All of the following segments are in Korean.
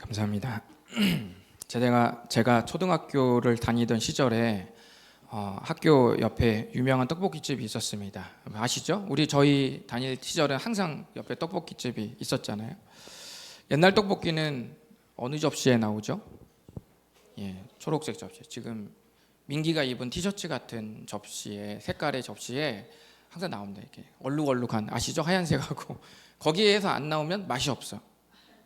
감사합니다. 제가 초등학교를 다니던 시절에 학교 옆에 유명한 떡볶이집이 있었습니다. 아시죠? 저희 다닐 시절은 항상 옆에 떡볶이집이 있었잖아요. 옛날 떡볶이는 어느 접시에 나오죠? 예, 초록색 접시. 지금 민기가 입은 티셔츠 같은 접시에, 색깔의 접시에 항상 나옵니다. 이렇게 얼룩얼룩한, 아시죠? 하얀색하고 거기에서 안 나오면 맛이 없어.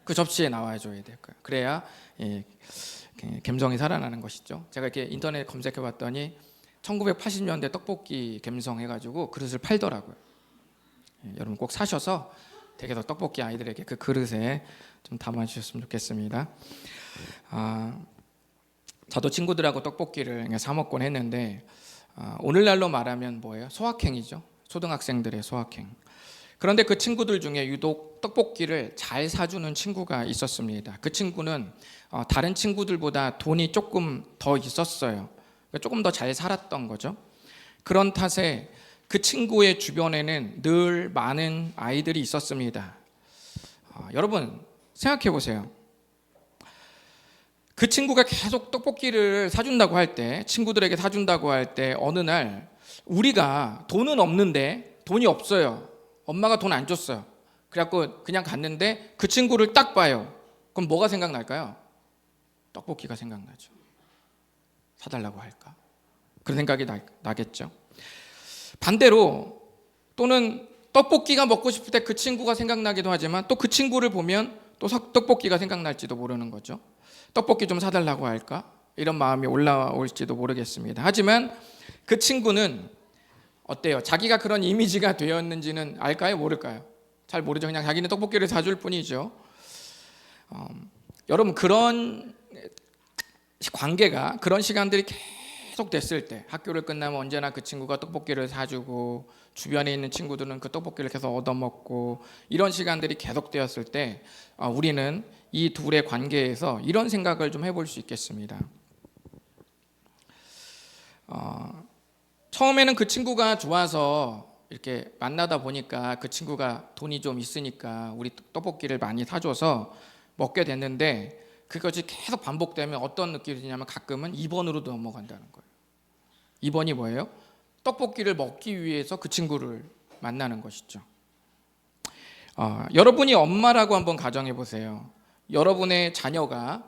그 접시에 나와줘야 될 거예요. 그래야 감성이 살아나는 것이죠. 제가 이렇게 인터넷 검색해봤더니 1980년대 떡볶이 감성 해가지고 그릇을 팔더라고요. 여러분 꼭 사셔서 댁에서 떡볶이 아이들에게 그 그릇에 좀 담아주셨으면 좋겠습니다. 저도 친구들하고 떡볶이를 사 먹곤 했는데 오늘날로 말하면 뭐예요? 소확행이죠. 초등학생들의 소확행. 그런데 그 친구들 중에 유독 떡볶이를 잘 사주는 친구가 있었습니다. 그 친구는 다른 친구들보다 돈이 조금 더 있었어요. 조금 더 잘 살았던 거죠. 그런 탓에 그 친구의 주변에는 늘 많은 아이들이 있었습니다. 여러분 생각해 보세요. 그 친구가 계속 떡볶이를 사준다고 할 때, 친구들에게 사준다고 할 때 어느 날 우리가 돈은 없는데, 돈이 없어요. 엄마가 돈 안 줬어요. 그래갖고 그냥 갔는데 그 친구를 딱 봐요. 그럼 뭐가 생각날까요? 떡볶이가 생각나죠. 사달라고 할까? 그런 생각이 나겠죠. 반대로 또는 떡볶이가 먹고 싶을 때 그 친구가 생각나기도 하지만 또 그 친구를 보면 또 떡볶이가 생각날지도 모르는 거죠. 떡볶이 좀 사달라고 할까? 이런 마음이 올라올지도 모르겠습니다. 하지만 그 친구는 어때요? 자기가 그런 이미지가 되었는지는 알까요? 모를까요? 잘 모르죠. 그냥 자기는 떡볶이를 사줄 뿐이죠. 여러분 그런 관계가, 그런 시간들이 계속 됐을 때, 학교를 끝나면 언제나 그 친구가 떡볶이를 사주고 주변에 있는 친구들은 그 떡볶이를 계속 얻어먹고 이런 시간들이 계속되었을 때 우리는 이 둘의 관계에서 이런 생각을 좀 해볼 수 있겠습니다. 처음에는 그 친구가 좋아서 이렇게 만나다 보니까 그 친구가 돈이 좀 있으니까 우리 떡볶이를 많이 사줘서 먹게 됐는데, 그것이 계속 반복되면 어떤 느낌이 드냐면 가끔은 2번으로 넘어간다는 거예요. 2번이 뭐예요? 떡볶이를 먹기 위해서 그 친구를 만나는 것이죠. 여러분이 엄마라고 한번 가정해 보세요. 여러분의 자녀가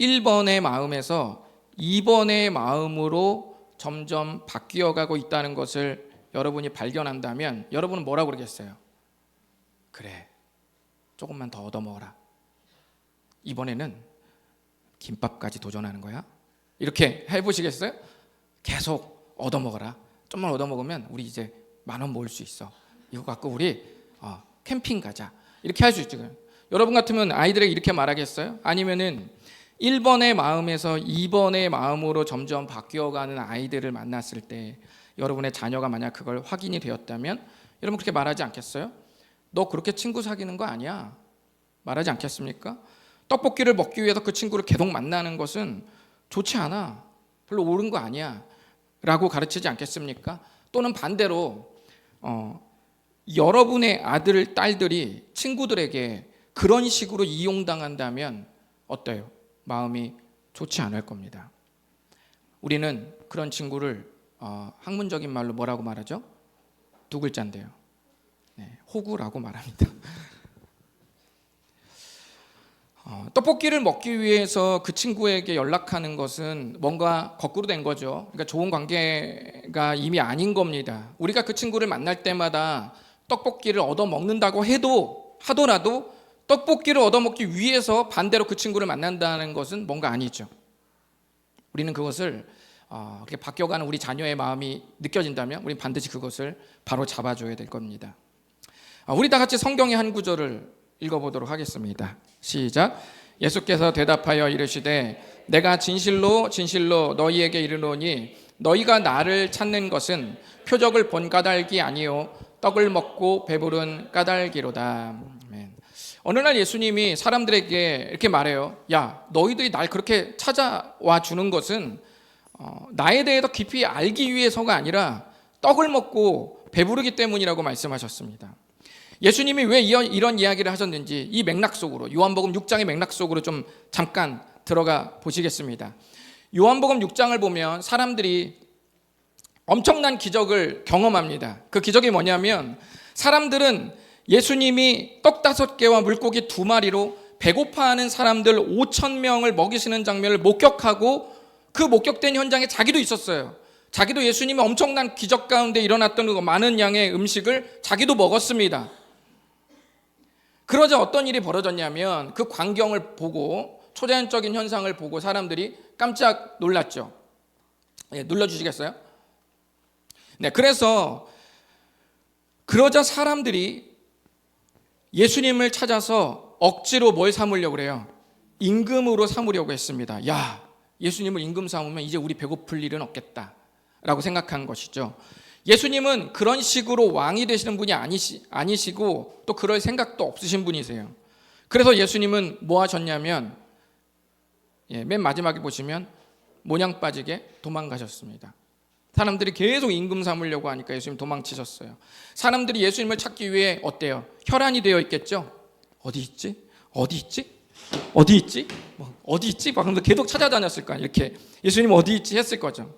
1번의 마음에서 2번의 마음으로 점점 바뀌어가고 있다는 것을 여러분이 발견한다면 여러분은 뭐라고 그러겠어요? 그래, 조금만 더 얻어먹어라. 이번에는 김밥까지 도전하는 거야? 이렇게 해보시겠어요? 계속 얻어먹어라. 좀만 얻어먹으면 우리 이제 10,000원 모을 수 있어. 이거 갖고 우리 캠핑 가자. 이렇게 할 수 있죠. 여러분 같으면 아이들에게 이렇게 말하겠어요? 아니면은 1번의 마음에서 2번의 마음으로 점점 바뀌어가는 아이들을 만났을 때 여러분의 자녀가 만약 그걸 확인이 되었다면 여러분 그렇게 말하지 않겠어요? 너 그렇게 친구 사귀는 거 아니야? 말하지 않겠습니까? 떡볶이를 먹기 위해서 그 친구를 계속 만나는 것은 좋지 않아. 별로 옳은 거 아니야. 라고 가르치지 않겠습니까? 또는 반대로 여러분의 아들, 딸들이 친구들에게 그런 식으로 이용당한다면 어때요? 마음이 좋지 않을 겁니다. 우리는 그런 친구를 학문적인 말로 뭐라고 말하죠? 두 글자인데요. 호구라고 말합니다. 떡볶이를 먹기 위해서 그 친구에게 연락하는 것은 뭔가 거꾸로 된 거죠. 그러니까 좋은 관계가 이미 아닌 겁니다. 우리가 그 친구를 만날 때마다 떡볶이를 얻어먹는다고 하더라도 떡볶이를 얻어먹기 위해서 반대로 그 친구를 만난다는 것은 뭔가 아니죠. 우리는 그것을 그렇게 바뀌어가는 우리 자녀의 마음이 느껴진다면 우리는 반드시 그것을 바로 잡아줘야 될 겁니다. 우리 다 같이 성경의 한 구절을 읽어보도록 하겠습니다. 시작. 예수께서 대답하여 이르시되 내가 진실로 진실로 너희에게 이르노니 너희가 나를 찾는 것은 표적을 본 까닭이 아니요 떡을 먹고 배부른 까닭이로다. 아멘. 어느 날 예수님이 사람들에게 이렇게 말해요. 야, 너희들이 날 그렇게 찾아와 주는 것은 나에 대해 더 깊이 알기 위해서가 아니라 떡을 먹고 배부르기 때문이라고 말씀하셨습니다. 예수님이 왜 이런 이야기를 하셨는지 이 맥락 속으로, 요한복음 6장의 맥락 속으로 좀 잠깐 들어가 보시겠습니다. 요한복음 6장을 보면 사람들이 엄청난 기적을 경험합니다. 그 기적이 뭐냐면, 사람들은 예수님이 떡 5개와 물고기 2마리로 배고파하는 사람들 5,000명을 먹이시는 장면을 목격하고, 그 목격된 현장에 자기도 있었어요. 자기도 예수님의 엄청난 기적 가운데 일어났던 그 많은 양의 음식을 자기도 먹었습니다. 그러자 어떤 일이 벌어졌냐면, 그 광경을 보고, 초자연적인 현상을 보고 사람들이 깜짝 놀랐죠. 눌러주시겠어요? 네, 그래서 그러자 사람들이 예수님을 찾아서 억지로 뭘 삼으려고 그래요? 임금으로 삼으려고 했습니다. 야, 예수님을 임금 삼으면 이제 우리 배고플 일은 없겠다 라고 생각한 것이죠. 예수님은 그런 식으로 왕이 되시는 분이 아니시고 또 그럴 생각도 없으신 분이세요. 그래서 예수님은 뭐 하셨냐면, 맨 마지막에 보시면 모냥 빠지게 도망가셨습니다. 사람들이 계속 임금 삼으려고 하니까 예수님 도망치셨어요. 사람들이 예수님을 찾기 위해 어때요? 혈안이 되어 있겠죠? 어디 있지? 어디 있지? 어디 있지? 어디 있지? 막 계속 찾아다녔을 거야. 이렇게 예수님 어디 있지? 했을 거죠.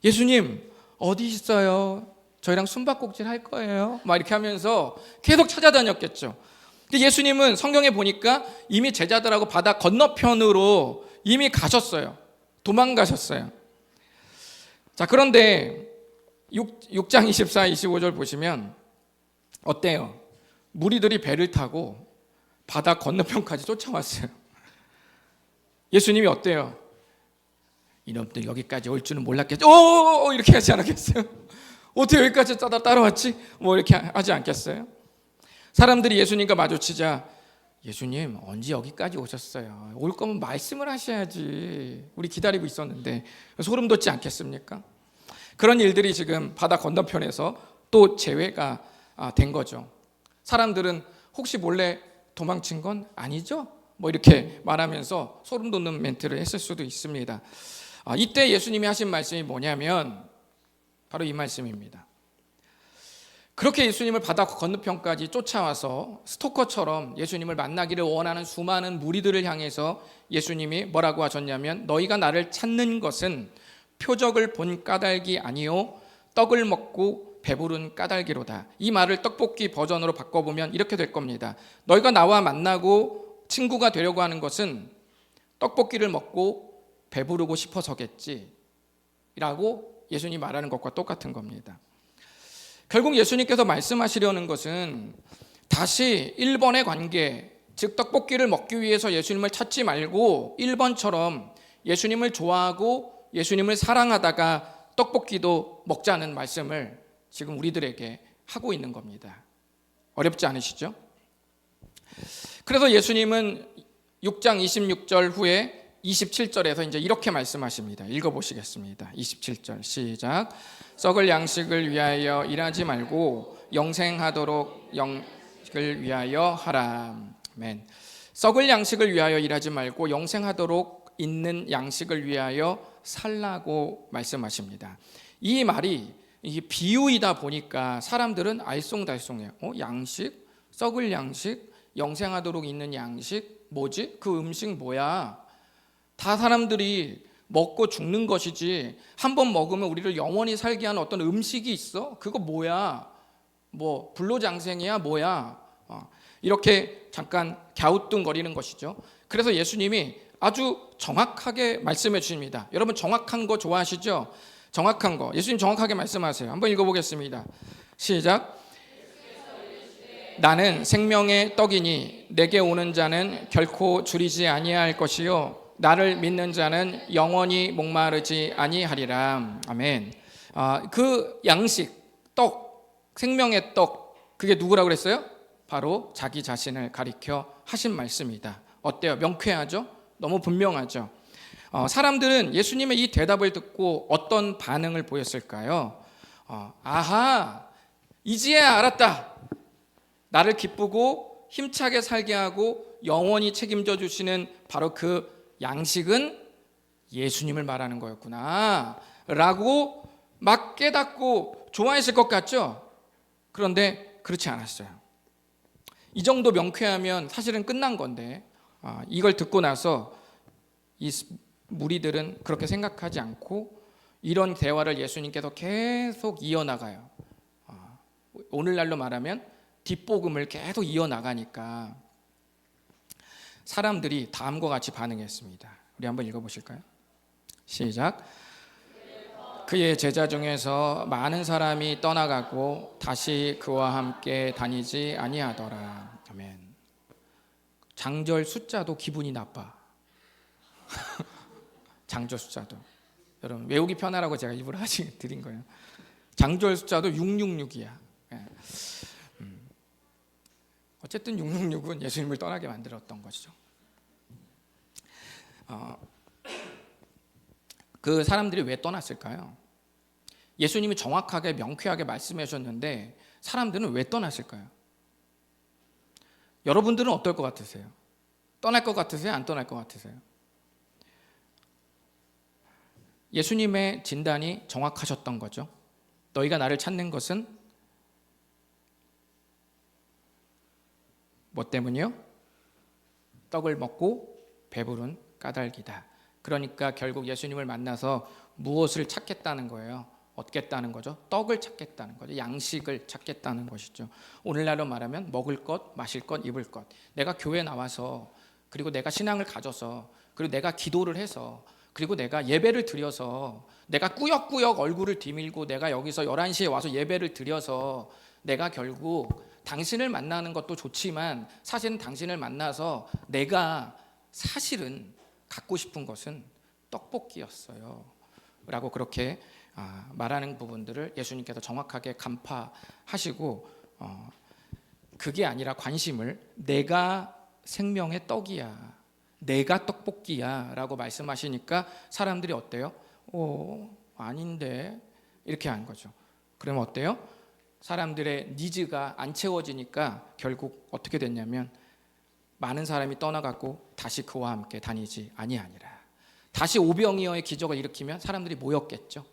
예수님 어디 있어요? 저희랑 숨바꼭질 할 거예요? 막 이렇게 하면서 계속 찾아다녔겠죠. 근데 예수님은 성경에 보니까 이미 제자들하고 바다 건너편으로 이미 가셨어요. 도망가셨어요. 자, 그런데 6장 24, 25절 보시면 어때요? 무리들이 배를 타고 바다 건너편까지 쫓아왔어요. 예수님이 어때요? 이놈들 여기까지 올 줄은 몰랐겠죠? 오! 이렇게 하지 않았겠어요? 어떻게 여기까지 따라왔지? 뭐 이렇게 하지 않겠어요? 사람들이 예수님과 마주치자, 예수님 언제 여기까지 오셨어요? 올 거면 말씀을 하셔야지. 우리 기다리고 있었는데. 소름 돋지 않겠습니까? 그런 일들이 지금 바다 건너편에서 또 재회가 된 거죠. 사람들은 혹시 몰래 도망친 건 아니죠? 뭐 이렇게 말하면서 소름 돋는 멘트를 했을 수도 있습니다. 이때 예수님이 하신 말씀이 뭐냐면 바로 이 말씀입니다. 그렇게 예수님을 바다 건너편까지 쫓아와서 스토커처럼 예수님을 만나기를 원하는 수많은 무리들을 향해서 예수님이 뭐라고 하셨냐면, 너희가 나를 찾는 것은 표적을 본 까닭이 아니요 떡을 먹고 배부른 까닭이로다. 이 말을 떡볶이 버전으로 바꿔보면 이렇게 될 겁니다. 너희가 나와 만나고 친구가 되려고 하는 것은 떡볶이를 먹고 배부르고 싶어서겠지 라고 예수님이 말하는 것과 똑같은 겁니다. 결국 예수님께서 말씀하시려는 것은 다시 1번의 관계, 즉 떡볶이를 먹기 위해서 예수님을 찾지 말고 1번처럼 예수님을 좋아하고 예수님을 사랑하다가 떡볶이도 먹자는 말씀을 지금 우리들에게 하고 있는 겁니다. 어렵지 않으시죠? 그래서 예수님은 6장 26절 후에 27절에서 이제 이렇게 말씀하십니다. 읽어보시겠습니다. 27절 시작. 썩을 양식을 위하여 일하지 말고 영생하도록 양식을 위하여 하라. 아멘. 썩을 양식을 위하여 일하지 말고 영생하도록 있는 양식을 위하여 살라고 말씀하십니다. 이 말이 이게 비유이다 보니까 사람들은 알쏭달쏭해요. 양식? 썩을 양식? 영생하도록 있는 양식? 뭐지? 그 음식 뭐야? 다 사람들이 먹고 죽는 것이지 한 번 먹으면 우리를 영원히 살게 하는 어떤 음식이 있어? 그거 뭐야? 뭐 불로장생이야? 뭐야? 이렇게 잠깐 갸우뚱거리는 것이죠. 그래서 예수님이 아주 정확하게 말씀해 주십니다. 여러분 정확한 거 좋아하시죠? 정확한 거. 예수님 정확하게 말씀하세요. 한번 읽어보겠습니다. 시작. 나는 생명의 떡이니 내게 오는 자는 결코 줄이지 아니할 것이요 나를 믿는 자는 영원히 목마르지 아니하리라. 아멘. 그 양식, 떡, 생명의 떡, 그게 누구라고 그랬어요? 바로 자기 자신을 가리켜 하신 말씀이다. 어때요? 명쾌하죠? 너무 분명하죠? 사람들은 예수님의 이 대답을 듣고 어떤 반응을 보였을까요? 아하, 이제야 알았다. 나를 기쁘고 힘차게 살게 하고 영원히 책임져 주시는 바로 그 양식은 예수님을 말하는 거였구나 라고 막 깨닫고 좋아했을 것 같죠? 그런데 그렇지 않았어요. 이 정도 명쾌하면 사실은 끝난 건데 이걸 듣고 나서 이 무리들은 그렇게 생각하지 않고 이런 대화를 예수님께서 계속 이어나가요. 오늘날로 말하면 뒷복음을 계속 이어나가니까 사람들이 다음과 같이 반응했습니다. 우리 한번 읽어보실까요? 시작. 그의 제자 중에서 많은 사람이 떠나가고 다시 그와 함께 다니지 아니하더라. 아멘. 장절 숫자도 기분이 나빠. 장절 숫자도. 여러분 외우기 편하라고 제가 일부러 드린 거예요. 장절 숫자도 666이야. 어쨌든 666은 예수님을 떠나게 만들었던 것이죠. 그 사람들이 왜 떠났을까요? 예수님이 정확하게 명쾌하게 말씀해 주셨는데 사람들은 왜 떠났을까요? 여러분들은 어떨 것 같으세요? 떠날 것 같으세요? 안 떠날 것 같으세요? 예수님의 진단이 정확하셨던 거죠. 너희가 나를 찾는 것은 뭐 때문이요? 떡을 먹고 배부른 까닭이다. 그러니까 결국 예수님을 만나서 무엇을 찾겠다는 거예요? 얻겠다는 거죠. 떡을 찾겠다는 거죠. 양식을 찾겠다는 것이죠. 오늘날로 말하면 먹을 것, 마실 것, 입을 것. 내가 교회 나와서 그리고 내가 신앙을 가져서 그리고 내가 기도를 해서 그리고 내가 예배를 드려서 내가 꾸역꾸역 얼굴을 디밀고 내가 여기서 11시에 와서 예배를 드려서 내가 결국 당신을 만나는 것도 좋지만 사실은 당신을 만나서 내가 사실은 갖고 싶은 것은 떡볶이였어요 라고 그렇게 말하는 부분들을 예수님께서 정확하게 간파하시고 그게 아니라 관심을 내가 생명의 떡이야, 내가 떡볶이야 라고 말씀하시니까 사람들이 어때요? 아닌데 이렇게 하는 거죠. 그러면 어때요? 사람들의 니즈가 안 채워지니까 결국 어떻게 됐냐면 많은 사람이 떠나갔고 다시 그와 함께 다니지 아니하니라. 다시 오병이어의 기적을 일으키면 사람들이 모였겠죠.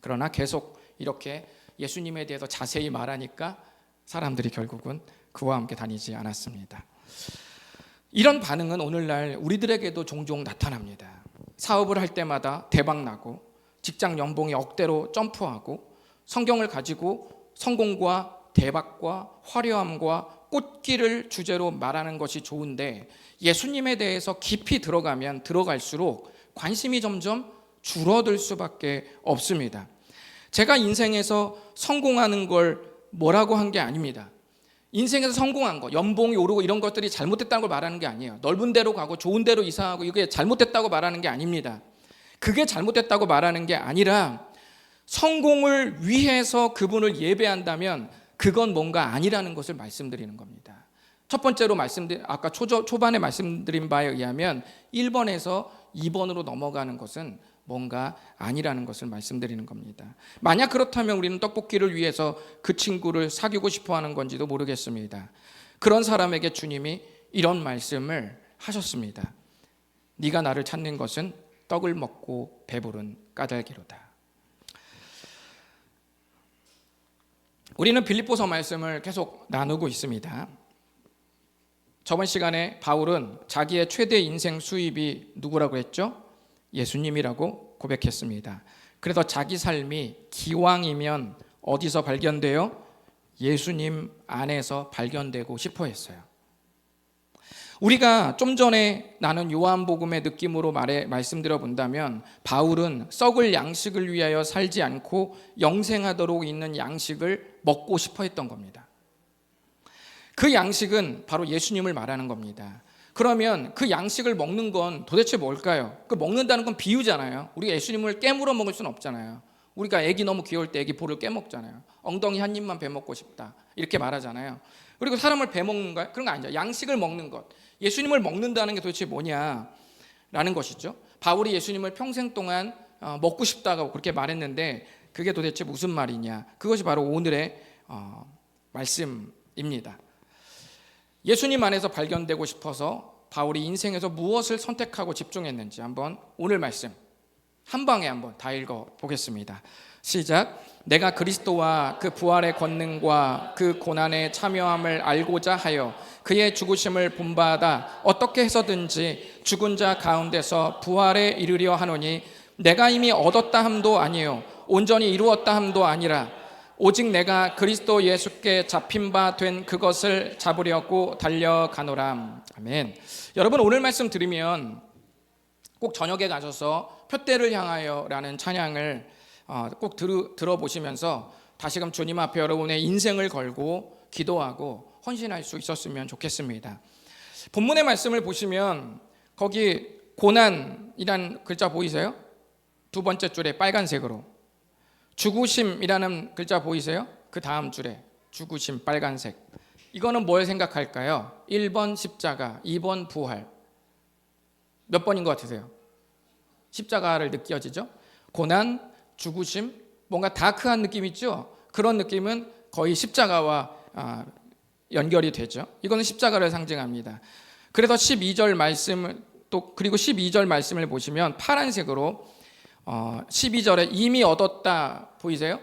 그러나 계속 이렇게 예수님에 대해서 자세히 말하니까 사람들이 결국은 그와 함께 다니지 않았습니다. 이런 반응은 오늘날 우리들에게도 종종 나타납니다. 사업을 할 때마다 대박나고 직장 연봉이 억대로 점프하고 성경을 가지고 성공과 대박과 화려함과 꽃길을 주제로 말하는 것이 좋은데 예수님에 대해서 깊이 들어가면 들어갈수록 관심이 점점 줄어들 수밖에 없습니다. 제가 인생에서 성공하는 걸 뭐라고 한 게 아닙니다. 인생에서 성공한 거, 연봉이 오르고 이런 것들이 잘못됐다는 걸 말하는 게 아니에요. 넓은 데로 가고 좋은 데로 이사하고 이게 잘못됐다고 말하는 게 아닙니다. 그게 잘못됐다고 말하는 게 아니라 성공을 위해서 그분을 예배한다면 그건 뭔가 아니라는 것을 말씀드리는 겁니다. 첫 번째로 아까 초반에 말씀드린 바에 의하면 1번에서 2번으로 넘어가는 것은 뭔가 아니라는 것을 말씀드리는 겁니다. 만약 그렇다면 우리는 떡볶이를 위해서 그 친구를 사귀고 싶어 하는 건지도 모르겠습니다. 그런 사람에게 주님이 이런 말씀을 하셨습니다. 네가 나를 찾는 것은 떡을 먹고 배부른 까닭이로다. 우리는 빌립보서 말씀을 계속 나누고 있습니다. 저번 시간에 바울은 자기의 최대 인생 수입이 누구라고 했죠? 예수님이라고 고백했습니다. 그래서 자기 삶이 기왕이면 어디서 발견돼요? 예수님 안에서 발견되고 싶어 했어요. 우리가 좀 전에 나눈 요한복음의 느낌으로 말씀드려 본다면 바울은 썩을 양식을 위하여 살지 않고 영생하도록 있는 양식을 먹고 싶어 했던 겁니다. 그 양식은 바로 예수님을 말하는 겁니다. 그러면 그 양식을 먹는 건 도대체 뭘까요? 그 먹는다는 건 비유잖아요. 우리가 예수님을 깨물어 먹을 수는 없잖아요. 우리가 애기 너무 귀여울 때 애기 볼을 깨먹잖아요. 엉덩이 한 입만 베먹고 싶다 이렇게 말하잖아요. 그리고 사람을 베먹는가요? 그런 거 아니죠. 양식을 먹는 것, 예수님을 먹는다는 게 도대체 뭐냐라는 것이죠. 바울이 예수님을 평생 동안 먹고 싶다고 그렇게 말했는데 그게 도대체 무슨 말이냐, 그것이 바로 오늘의 말씀입니다. 예수님 안에서 발견되고 싶어서 바울이 인생에서 무엇을 선택하고 집중했는지 한번 오늘 말씀 한 방에 한번 다 읽어 보겠습니다. 시작. 내가 그리스도와 그 부활의 권능과 그 고난의 참여함을 알고자 하여 그의 죽으심을 본받아 어떻게 해서든지 죽은 자 가운데서 부활에 이르려 하노니 내가 이미 얻었다 함도 아니요 온전히 이루었다 함도 아니라 오직 내가 그리스도 예수께 잡힌 바 된 그것을 잡으려고 달려가노라. 아멘. 여러분, 오늘 말씀 들으면 꼭 저녁에 가셔서 표대를 향하여라는 찬양을 꼭 들어보시면서 다시금 주님 앞에 여러분의 인생을 걸고 기도하고 헌신할 수 있었으면 좋겠습니다. 본문의 말씀을 보시면 거기 고난이란 글자 보이세요? 두 번째 줄에 빨간색으로. 죽으심이라는 글자 보이세요? 그 다음 줄에 죽으심 빨간색. 이거는 뭘 생각할까요? 1번 십자가, 2번 부활. 몇 번인 것 같으세요? 십자가를 느껴지죠? 고난, 죽으심, 뭔가 다크한 느낌 있죠? 그런 느낌은 거의 십자가와 연결이 되죠. 이거는 십자가를 상징합니다. 그래서 12절 말씀을 그리고 12절 말씀을 보시면 파란색으로 12절에 이미 얻었다 보이세요?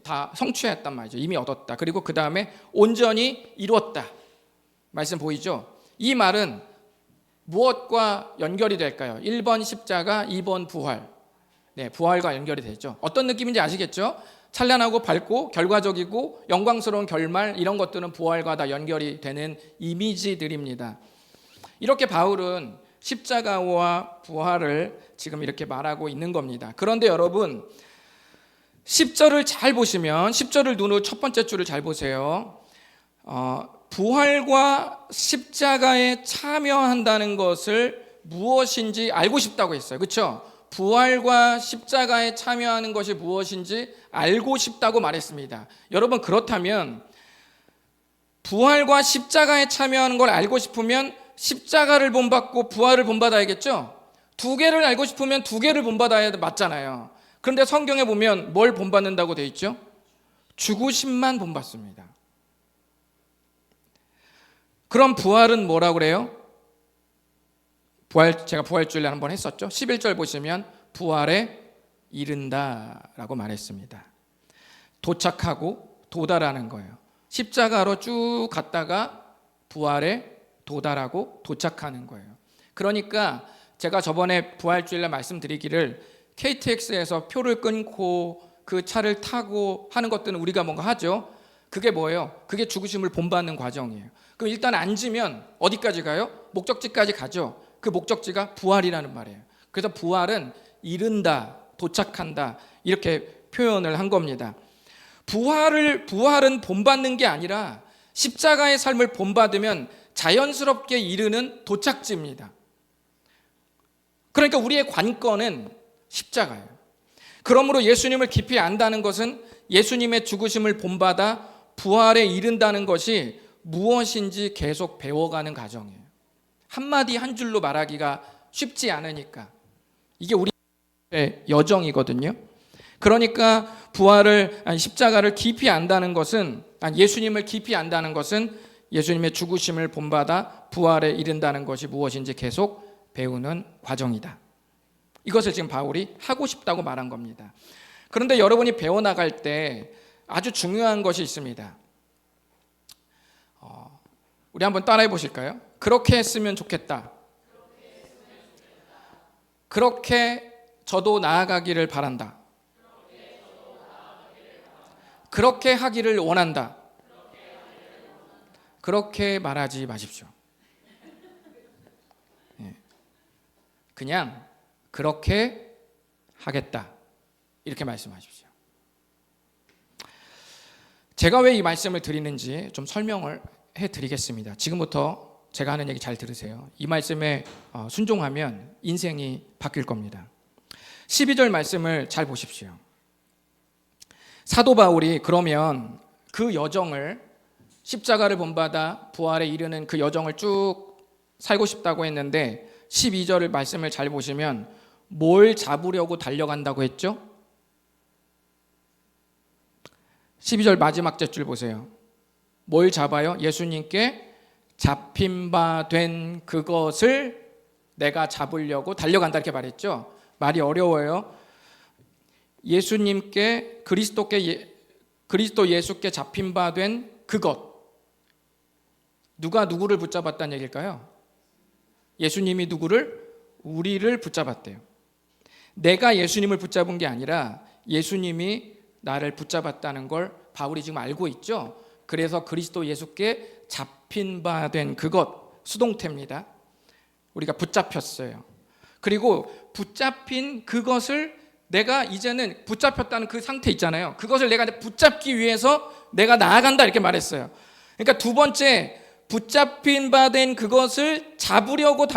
다 성취했단 말이죠. 이미 얻었다. 그리고 그 다음에 온전히 이루었다. 말씀 보이죠? 이 말은 무엇과 연결이 될까요? 1번 십자가, 2번 부활. 네, 부활과 연결이 되죠. 어떤 느낌인지 아시겠죠? 찬란하고 밝고 결과적이고 영광스러운 결말, 이런 것들은 부활과 다 연결이 되는 이미지들입니다. 이렇게 바울은 십자가와 부활을 지금 이렇게 말하고 있는 겁니다. 그런데 여러분, 10절을 잘 보시면 10절을 눈으로 첫 번째 줄을 잘 보세요. 부활과 십자가에 참여한다는 것을 무엇인지 알고 싶다고 했어요. 그렇죠? 부활과 십자가에 참여하는 것이 무엇인지 알고 싶다고 말했습니다. 여러분, 그렇다면 부활과 십자가에 참여하는 걸 알고 싶으면 십자가를 본받고 부활을 본받아야겠죠? 두 개를 알고 싶으면 두 개를 본받아야 맞잖아요. 그런데 성경에 보면 뭘 본받는다고 되어 있죠? 죽으심만 본받습니다. 그럼 부활은 뭐라고 그래요? 제가 부활주일에 한번 했었죠. 11절 보시면 부활에 이른다라고 말했습니다. 도착하고 도달하는 거예요. 십자가로 쭉 갔다가 부활에 도달하고 도착하는 거예요. 그러니까 제가 저번에 부활주일에 말씀드리기를 KTX에서 표를 끊고 그 차를 타고 하는 것들은 우리가 뭔가 하죠. 그게 뭐예요? 그게 죽으심을 본받는 과정이에요. 그럼 일단 앉으면 어디까지 가요? 목적지까지 가죠. 그 목적지가 부활이라는 말이에요. 그래서 부활은 이른다, 도착한다, 이렇게 표현을 한 겁니다. 부활은 본받는 게 아니라 십자가의 삶을 본받으면 자연스럽게 이르는 도착지입니다. 그러니까 우리의 관건은 십자가예요. 그러므로 예수님을 깊이 안다는 것은 예수님의 죽으심을 본받아 부활에 이른다는 것이 무엇인지 계속 배워가는 과정이에요. 한마디 한 줄로 말하기가 쉽지 않으니까. 이게 우리의 여정이거든요. 그러니까 십자가를 깊이 안다는 것은, 예수님을 깊이 안다는 것은 예수님의 죽으심을 본받아 부활에 이른다는 것이 무엇인지 계속 배우는 과정이다. 이것을 지금 바울이 하고 싶다고 말한 겁니다. 그런데 여러분이 배워나갈 때 아주 중요한 것이 있습니다. 우리 한번 따라해 보실까요? 그렇게 했으면 좋겠다. 그렇게 저도 나아가기를 바란다. 그렇게 하기를 원한다. 그렇게 말하지 마십시오. 그냥 그렇게 하겠다, 이렇게 말씀하십시오. 제가 왜 이 말씀을 드리는지 좀 설명을 해드리겠습니다. 지금부터 제가 하는 얘기 잘 들으세요. 이 말씀에 순종하면 인생이 바뀔 겁니다. 12절 말씀을 잘 보십시오. 사도 바울이 그러면 그 여정을, 십자가를 본받아 부활에 이르는 그 여정을 쭉 살고 싶다고 했는데 12절 말씀을 잘 보시면 뭘 잡으려고 달려간다고 했죠? 12절 마지막 줄 보세요. 뭘 잡아요? 예수님께 잡힌 바 된 그것을 내가 잡으려고 달려간다, 이렇게 말했죠. 말이 어려워요. 예수님께 그리스도 예수께 잡힌 바 된 그것. 누가 누구를 붙잡았다는 얘기일까요? 예수님이 누구를? 우리를 붙잡았대요. 내가 예수님을 붙잡은 게 아니라 예수님이 나를 붙잡았다는 걸 바울이 지금 알고 있죠. 그래서 그리스도 예수께 잡힌 바 된 그것, 수동태입니다. 우리가 붙잡혔어요. 그리고 붙잡힌 그것을 내가 이제는 붙잡혔다는 그 상태 있잖아요. 그것을 내가 붙잡기 위해서 내가 나아간다 이렇게 말했어요. 그러니까 두 번째, 붙잡힌 바 된 그것을 잡으려고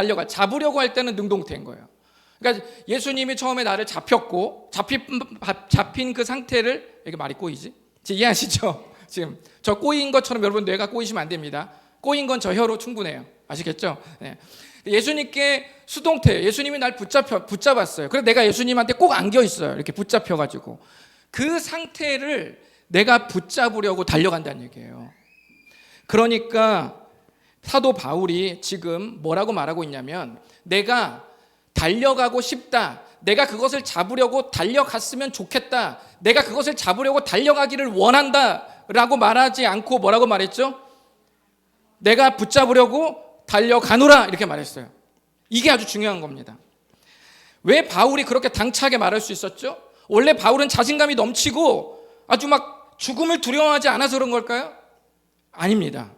할 때는 능동태인 거예요. 그러니까 예수님이 처음에 나를 잡힌 그 상태를, 이게 말이 꼬이지? 지금 이해하시죠? 지금 저 꼬인 것처럼 여러분 뇌가 꼬이시면 안 됩니다. 꼬인 건 저 혀로 충분해요. 아시겠죠? 네. 예수님께 수동태, 예수님이 날 붙잡았어요. 그래서 내가 예수님한테 꼭 안겨 있어요. 이렇게 붙잡혀가지고 그 상태를 내가 붙잡으려고 달려간다는 얘기예요. 그러니까 사도 바울이 지금 뭐라고 말하고 있냐면, 내가 달려가고 싶다, 내가 그것을 잡으려고 달려갔으면 좋겠다, 내가 그것을 잡으려고 달려가기를 원한다 라고 말하지 않고 뭐라고 말했죠? 내가 붙잡으려고 달려가노라 이렇게 말했어요. 이게 아주 중요한 겁니다. 왜 바울이 그렇게 당차게 말할 수 있었죠? 원래 바울은 자신감이 넘치고 아주 막 죽음을 두려워하지 않아서 그런 걸까요? 아닙니다.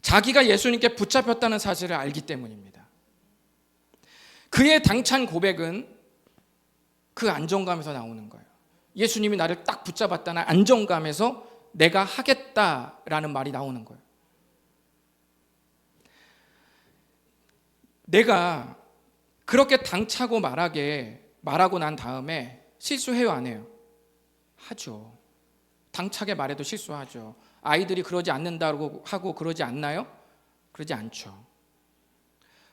자기가 예수님께 붙잡혔다는 사실을 알기 때문입니다. 그의 당찬 고백은 그 안정감에서 나오는 거예요. 예수님이 나를 딱 붙잡았다는 안정감에서 내가 하겠다라는 말이 나오는 거예요. 내가 그렇게 당차고 말하고 난 다음에 실수해요, 안 해요? 하죠. 당차게 말해도 실수하죠. 아이들이 그러지 않는다고 하고 그러지 않나요? 그러지 않죠.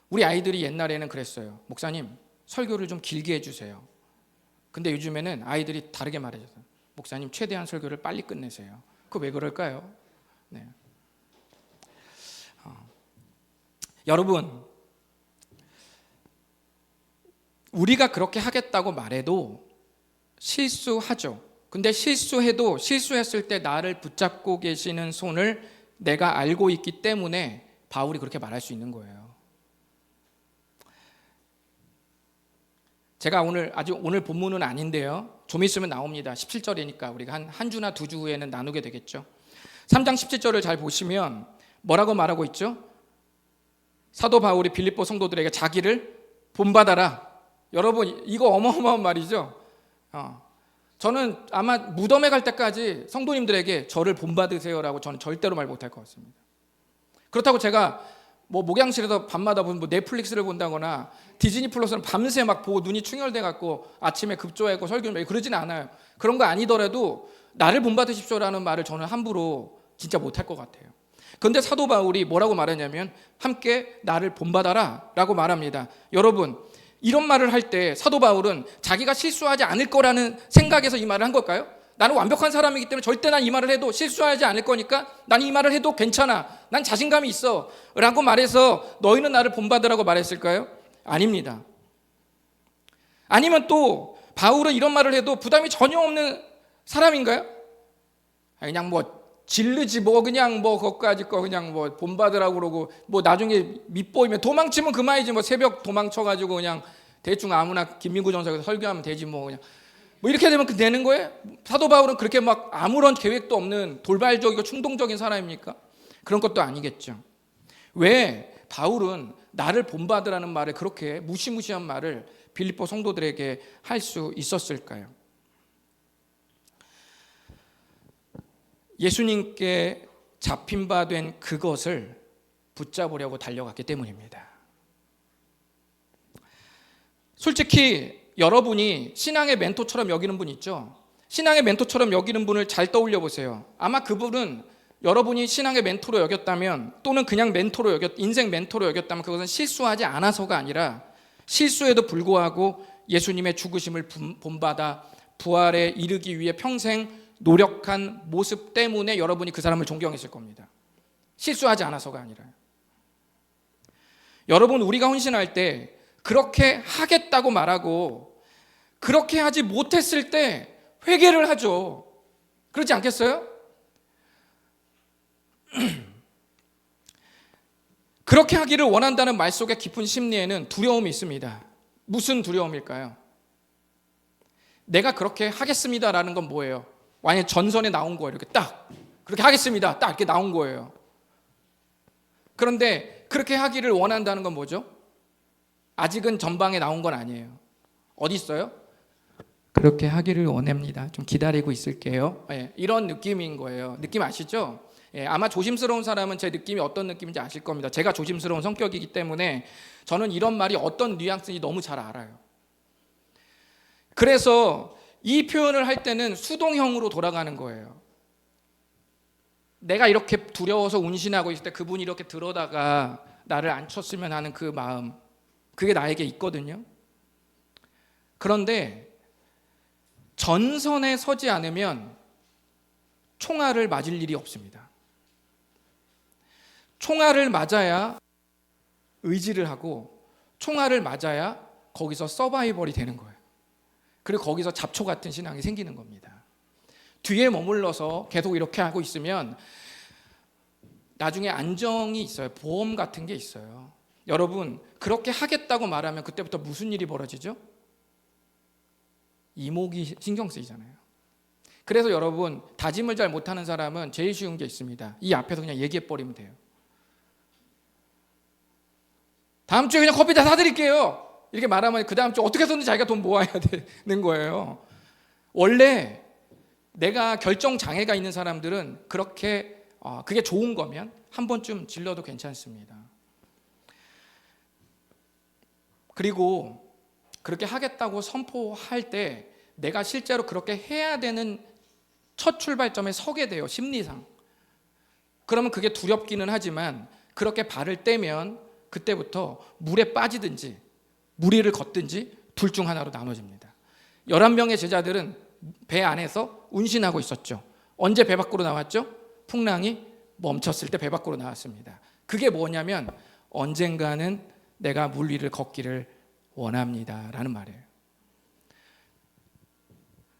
우리 아이들이 옛날에는 그랬어요. 목사님, 설교를 좀 길게 해주세요. 근데 요즘에는 아이들이 다르게 말해줘요. 목사님, 최대한 설교를 빨리 끝내세요. 그거 왜 그럴까요? 네. 여러분, 우리가 그렇게 하겠다고 말해도 실수하죠. 근데 실수했을 때 나를 붙잡고 계시는 손을 내가 알고 있기 때문에 바울이 그렇게 말할 수 있는 거예요. 제가 오늘 본문은 아닌데요, 좀 있으면 나옵니다. 17절이니까 우리가 한 주나 두 주 후에는 나누게 되겠죠. 3장 17절을 잘 보시면 뭐라고 말하고 있죠? 사도 바울이 빌립보 성도들에게 자기를 본받아라. 여러분, 이거 어마어마한 말이죠. 저는 아마 무덤에 갈 때까지 성도님들에게 저를 본받으세요라고 저는 절대로 말 못할 것 같습니다. 그렇다고 제가 목양실에서 밤마다 넷플릭스를 본다거나 디즈니 플러스는 밤새 막 보고 눈이 충혈돼 갖고 아침에 급조하고 설교를 그러지는 않아요. 그런 거 아니더라도 나를 본받으십시오라는 말을 저는 함부로 진짜 못할 것 같아요. 그런데 사도 바울이 뭐라고 말하냐면 함께 나를 본받아라 라고 말합니다. 여러분, 이런 말을 할 때 사도 바울은 자기가 실수하지 않을 거라는 생각에서 이 말을 한 걸까요? 나는 완벽한 사람이기 때문에 절대 난 이 말을 해도 실수하지 않을 거니까 난 이 말을 해도 괜찮아, 난 자신감이 있어 라고 말해서 너희는 나를 본받으라고 말했을까요? 아닙니다. 아니면 또 바울은 이런 말을 해도 부담이 전혀 없는 사람인가요? 그냥 질르지 그냥 거기까지 그냥 본받으라고 그러고 나중에 밑보이면 도망치면 그만이지 새벽 도망쳐가지고 그냥 대충 아무나 김민구 전사에서 설교하면 되지 그냥 이렇게 되면 되는 거예요? 사도 바울은 그렇게 아무런 계획도 없는 돌발적이고 충동적인 사람입니까? 그런 것도 아니겠죠. 왜 바울은 나를 본받으라는 말을, 그렇게 무시무시한 말을 빌립보 성도들에게 할 수 있었을까요? 예수님께 잡힌 바 된 그것을 붙잡으려고 달려갔기 때문입니다. 솔직히 여러분이 신앙의 멘토처럼 여기는 분 있죠? 신앙의 멘토처럼 여기는 분을 잘 떠올려 보세요. 아마 그분은 여러분이 신앙의 멘토로 여겼다면, 또는 그냥 인생 멘토로 여겼다면 그것은 실수하지 않아서가 아니라 실수에도 불구하고 예수님의 죽으심을 본받아 부활에 이르기 위해 평생 노력한 모습 때문에 여러분이 그 사람을 존경했을 겁니다. 실수하지 않아서가 아니라요. 여러분, 우리가 헌신할 때 그렇게 하겠다고 말하고 그렇게 하지 못했을 때 회개를 하죠. 그렇지 않겠어요? 그렇게 하기를 원한다는 말 속에 깊은 심리에는 두려움이 있습니다. 무슨 두려움일까요? 내가 그렇게 하겠습니다라는 건 뭐예요? 만약에 전선에 나온 거예요. 이렇게 딱 그렇게 하겠습니다. 딱 이렇게 나온 거예요. 그런데 그렇게 하기를 원한다는 건 뭐죠? 아직은 전방에 나온 건 아니에요. 어디 있어요? 그렇게 하기를 원합니다. 좀 기다리고 있을게요. 이런 느낌인 거예요. 느낌 아시죠? 아마 조심스러운 사람은 제 느낌이 어떤 느낌인지 아실 겁니다. 제가 조심스러운 성격이기 때문에 저는 이런 말이 어떤 뉘앙스인지 너무 잘 알아요. 그래서 이 표현을 할 때는 수동형으로 돌아가는 거예요. 내가 이렇게 두려워서 운신하고 있을 때 그분이 이렇게 들어다가 나를 안쳤으면 하는 그 마음, 그게 나에게 있거든요. 그런데 전선에 서지 않으면 총알을 맞을 일이 없습니다. 총알을 맞아야 의지를 하고 총알을 맞아야 거기서 서바이벌이 되는 거예요. 그리고 거기서 잡초 같은 신앙이 생기는 겁니다. 뒤에 머물러서 계속 이렇게 하고 있으면 나중에 안정이 있어요. 보험 같은 게 있어요. 여러분, 그렇게 하겠다고 말하면 그때부터 무슨 일이 벌어지죠? 이목이 신경 쓰이잖아요. 그래서 여러분, 다짐을 잘 못하는 사람은 제일 쉬운 게 있습니다. 이 앞에서 그냥 얘기해버리면 돼요. 다음 주에 그냥 커피 다 사드릴게요. 이렇게 말하면 그 다음 주 어떻게 해서든 자기가 돈 모아야 되는 거예요. 원래 내가 결정 장애가 있는 사람들은 그렇게 그게 좋은 거면 한 번쯤 질러도 괜찮습니다. 그리고 그렇게 하겠다고 선포할 때 내가 실제로 그렇게 해야 되는 첫 출발점에 서게 돼요. 심리상. 그러면 그게 두렵기는 하지만 그렇게 발을 떼면 그때부터 물에 빠지든지 무리를 걷든지 둘 중 하나로 나눠집니다. 11명의 제자들은 배 안에서 운신하고 있었죠. 언제 배 밖으로 나왔죠? 풍랑이 멈췄을 때 배 밖으로 나왔습니다. 그게 뭐냐면 언젠가는 내가 물 위를 걷기를 원합니다 라는 말이에요.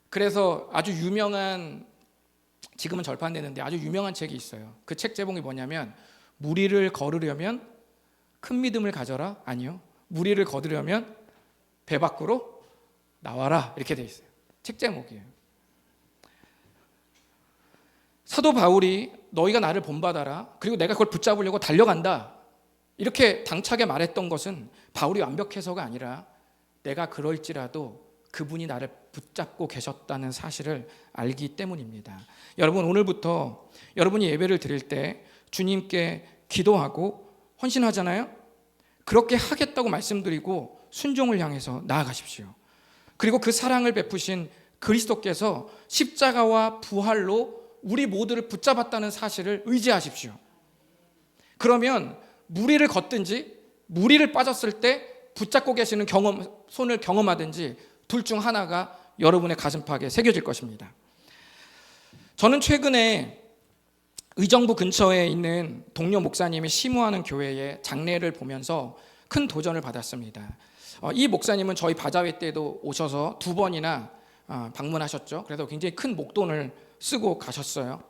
그래서 아주 유명한, 지금은 절판되는데 아주 유명한 책이 있어요. 그 책 제목이 뭐냐면 물 위를 걸으려면 큰 믿음을 가져라? 아니요. 물 위를 걷으려면 배 밖으로 나와라. 이렇게 돼 있어요. 책 제목이에요. 사도 바울이 너희가 나를 본받아라. 그리고 내가 그걸 붙잡으려고 달려간다. 이렇게 당차게 말했던 것은 바울이 완벽해서가 아니라 내가 그럴지라도 그분이 나를 붙잡고 계셨다는 사실을 알기 때문입니다. 여러분, 오늘부터 여러분이 예배를 드릴 때 주님께 기도하고 헌신하잖아요. 그렇게 하겠다고 말씀드리고 순종을 향해서 나아가십시오. 그리고 그 사랑을 베푸신 그리스도께서 십자가와 부활로 우리 모두를 붙잡았다는 사실을 의지하십시오. 그러면 무리를 걷든지 무리를 빠졌을 때 붙잡고 계시는 손을 경험하든지 둘 중 하나가 여러분의 가슴팍에 새겨질 것입니다. 저는 최근에 의정부 근처에 있는 동료 목사님이 심우하는 교회의 장례를 보면서 큰 도전을 받았습니다. 이 목사님은 저희 바자회 때도 오셔서 2번이나 방문하셨죠. 그래서 굉장히 큰 목돈을 쓰고 가셨어요.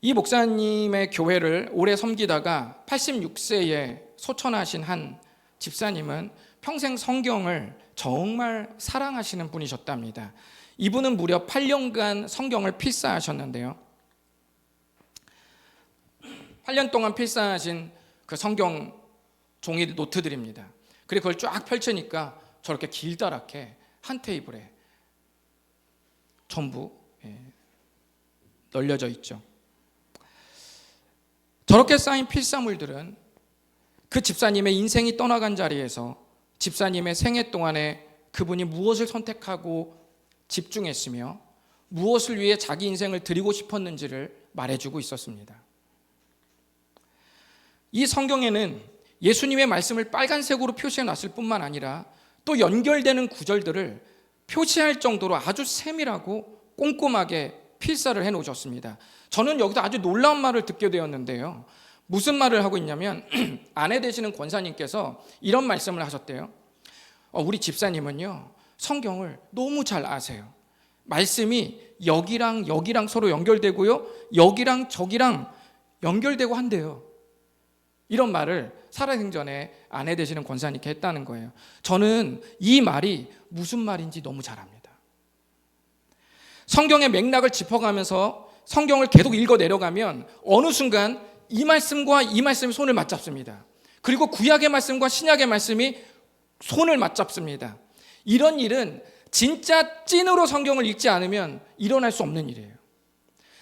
이 목사님의 교회를 오래 섬기다가 86세에 소천하신 한 집사님은 평생 성경을 정말 사랑하시는 분이셨답니다. 이분은 무려 8년간 성경을 필사하셨는데요. 8년 동안 필사하신 그 성경 종이 노트들입니다. 그리고 그걸 쫙 펼치니까 저렇게 길다랗게 한 테이블에 전부 널려져 있죠. 저렇게 쌓인 필사물들은 그 집사님의 인생이 떠나간 자리에서 집사님의 생애 동안에 그분이 무엇을 선택하고 집중했으며 무엇을 위해 자기 인생을 드리고 싶었는지를 말해주고 있었습니다. 이 성경에는 예수님의 말씀을 빨간색으로 표시해 놨을 뿐만 아니라 또 연결되는 구절들을 표시할 정도로 아주 세밀하고 꼼꼼하게 필사를 해 놓으셨습니다. 저는 여기서 아주 놀라운 말을 듣게 되었는데요. 무슨 말을 하고 있냐면 아내 되시는 권사님께서 이런 말씀을 하셨대요. 우리 집사님은요, 성경을 너무 잘 아세요. 말씀이 여기랑 여기랑 서로 연결되고요, 여기랑 저기랑 연결되고 한대요. 이런 말을 살아생전에 아내 되시는 권사님께 했다는 거예요. 저는 이 말이 무슨 말인지 너무 잘 압니다. 성경의 맥락을 짚어가면서 성경을 계속 읽어 내려가면 어느 순간 이 말씀과 이 말씀이 손을 맞잡습니다. 그리고 구약의 말씀과 신약의 말씀이 손을 맞잡습니다. 이런 일은 진짜 찐으로 성경을 읽지 않으면 일어날 수 없는 일이에요.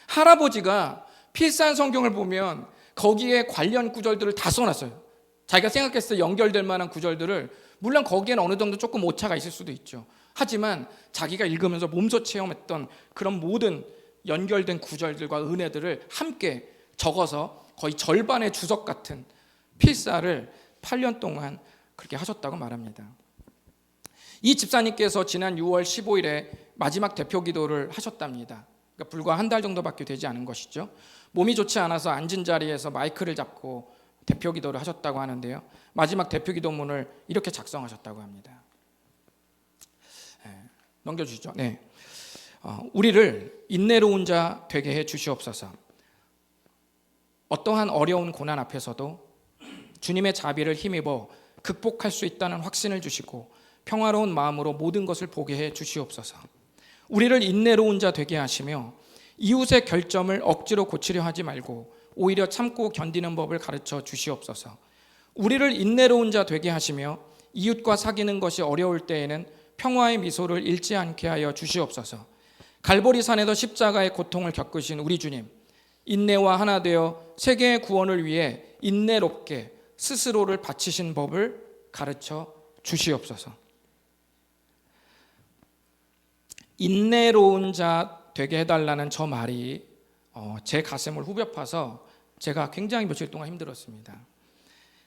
할아버지가 필사한 성경을 보면 거기에 관련 구절들을 다 써놨어요. 자기가 생각했을 때 연결될 만한 구절들을, 물론 거기에는 어느 정도 조금 오차가 있을 수도 있죠. 하지만 자기가 읽으면서 몸소 체험했던 그런 모든 연결된 구절들과 은혜들을 함께 적어서 거의 절반의 주석 같은 필사를 8년 동안 그렇게 하셨다고 말합니다. 이 집사님께서 지난 6월 15일에 마지막 대표 기도를 하셨답니다. 그러니까 불과 한 달 정도밖에 되지 않은 것이죠. 몸이 좋지 않아서 앉은 자리에서 마이크를 잡고 대표 기도를 하셨다고 하는데요, 마지막 대표 기도문을 이렇게 작성하셨다고 합니다. 넘겨주시죠. 네. 우리를 인내로운 자 되게 해 주시옵소서. 어떠한 어려운 고난 앞에서도 주님의 자비를 힘입어 극복할 수 있다는 확신을 주시고 평화로운 마음으로 모든 것을 보게 해 주시옵소서. 우리를 인내로운 자 되게 하시며 이웃의 결점을 억지로 고치려 하지 말고 오히려 참고 견디는 법을 가르쳐 주시옵소서. 우리를 인내로운 자 되게 하시며 이웃과 사귀는 것이 어려울 때에는 평화의 미소를 잃지 않게 하여 주시옵소서. 갈보리산에서 십자가의 고통을 겪으신 우리 주님, 인내와 하나 되어 세계의 구원을 위해 인내롭게 스스로를 바치신 법을 가르쳐 주시옵소서. 인내로운 자 되게 해달라는 저 말이 제 가슴을 후벼 파서 제가 굉장히 며칠 동안 힘들었습니다.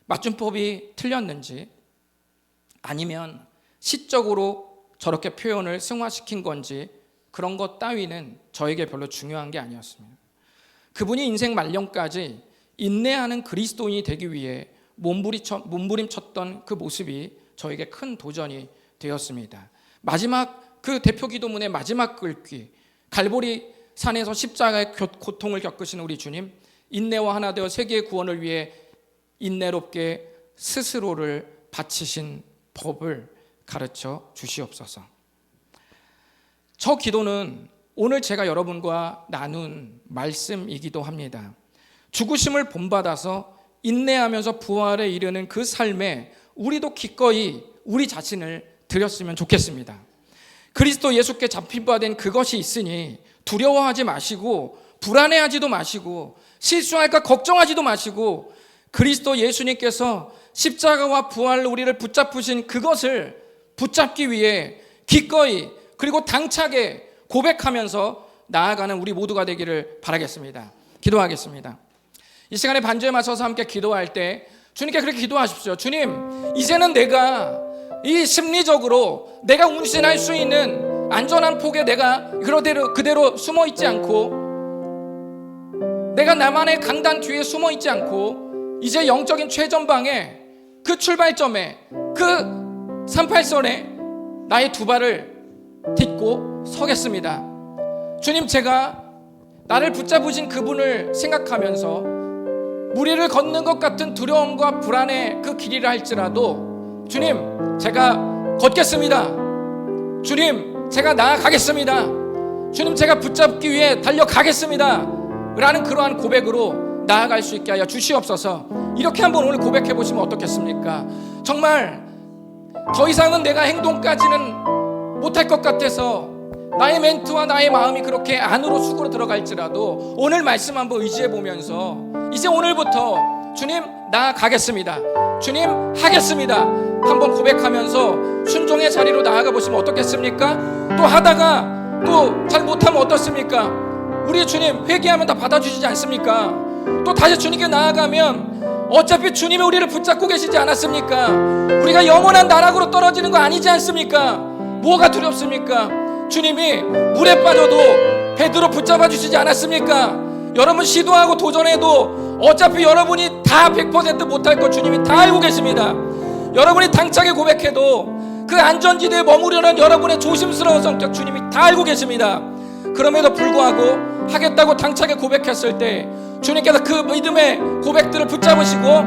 맞춤법이 틀렸는지 아니면 시적으로 저렇게 표현을 승화시킨 건지 그런 것 따위는 저에게 별로 중요한 게 아니었습니다. 그분이 인생 말년까지 인내하는 그리스도인이 되기 위해 몸부림쳤던 그 모습이 저에게 큰 도전이 되었습니다. 마지막 그 대표 기도문의 마지막 글귀, 갈보리 산에서 십자가의 고통을 겪으신 우리 주님, 인내와 하나 되어 세계의 구원을 위해 인내롭게 스스로를 바치신 법을 가르쳐 주시옵소서. 저 기도는 오늘 제가 여러분과 나눈 말씀이기도 합니다. 죽으심을 본받아서 인내하면서 부활에 이르는 그 삶에 우리도 기꺼이 우리 자신을 드렸으면 좋겠습니다. 그리스도 예수께 잡힌 바 된 그것이 있으니 두려워하지 마시고 불안해하지도 마시고 실수할까 걱정하지도 마시고 그리스도 예수님께서 십자가와 부활로 우리를 붙잡으신 그것을 붙잡기 위해 기꺼이 그리고 당차게 고백하면서 나아가는 우리 모두가 되기를 바라겠습니다. 기도하겠습니다. 이 시간에 반주에 맞서서 함께 기도할 때 주님께 그렇게 기도하십시오. 주님, 이제는 내가 이 심리적으로 내가 운신할 수 있는 안전한 폭에 내가 그대로 숨어 있지 않고 내가 나만의 강단 뒤에 숨어 있지 않고 이제 영적인 최전방에 그 출발점에 그 38선에 나의 두 발을 딛고 서겠습니다. 주님, 제가 나를 붙잡으신 그분을 생각하면서 무리를 걷는 것 같은 두려움과 불안의 그 길이라 할지라도 주님, 제가 걷겠습니다. 주님, 제가 나아가겠습니다. 주님, 제가 붙잡기 위해 달려가겠습니다 라는 그러한 고백으로 나아갈 수 있게 하여 주시옵소서. 이렇게 한번 오늘 고백해 보시면 어떻겠습니까? 정말 더 이상은 내가 행동까지는 못할 것 같아서 나의 멘트와 나의 마음이 그렇게 안으로 수고로 들어갈지라도 오늘 말씀 한번 의지해 보면서 이제 오늘부터 주님, 나아가겠습니다. 주님, 하겠습니다. 한번 고백하면서 순종의 자리로 나아가 보시면 어떻겠습니까? 또 하다가 또 잘 못하면 어떻습니까? 우리 주님, 회개하면 다 받아주시지 않습니까? 또 다시 주님께 나아가면 어차피 주님이 우리를 붙잡고 계시지 않았습니까? 우리가 영원한 나락으로 떨어지는 거 아니지 않습니까? 뭐가 두렵습니까? 주님이 물에 빠져도 베드로 붙잡아 주시지 않았습니까? 여러분 시도하고 도전해도 어차피 여러분이 다 100% 못할 거 주님이 다 알고 계십니다. 여러분이 당차게 고백해도 그 안전지대에 머무르는 여러분의 조심스러운 성격 주님이 다 알고 계십니다. 그럼에도 불구하고 하겠다고 당차게 고백했을 때 주님께서 그 믿음의 고백들을 붙잡으시고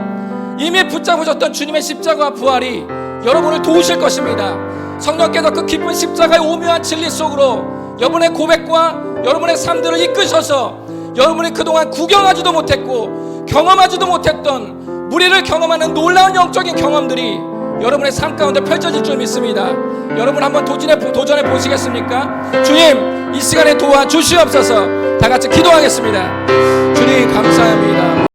이미 붙잡으셨던 주님의 십자가와 부활이 여러분을 도우실 것입니다. 성령께서 그 깊은 십자가의 오묘한 진리 속으로 여러분의 고백과 여러분의 삶들을 이끄셔서 여러분이 그동안 구경하지도 못했고 경험하지도 못했던 무리를 경험하는 놀라운 영적인 경험들이 여러분의 삶 가운데 펼쳐질 줄 믿습니다. 여러분 한번 도전해 보시겠습니까? 주님, 이 시간에 도와주시옵소서. 다 같이 기도하겠습니다. 주님 감사합니다.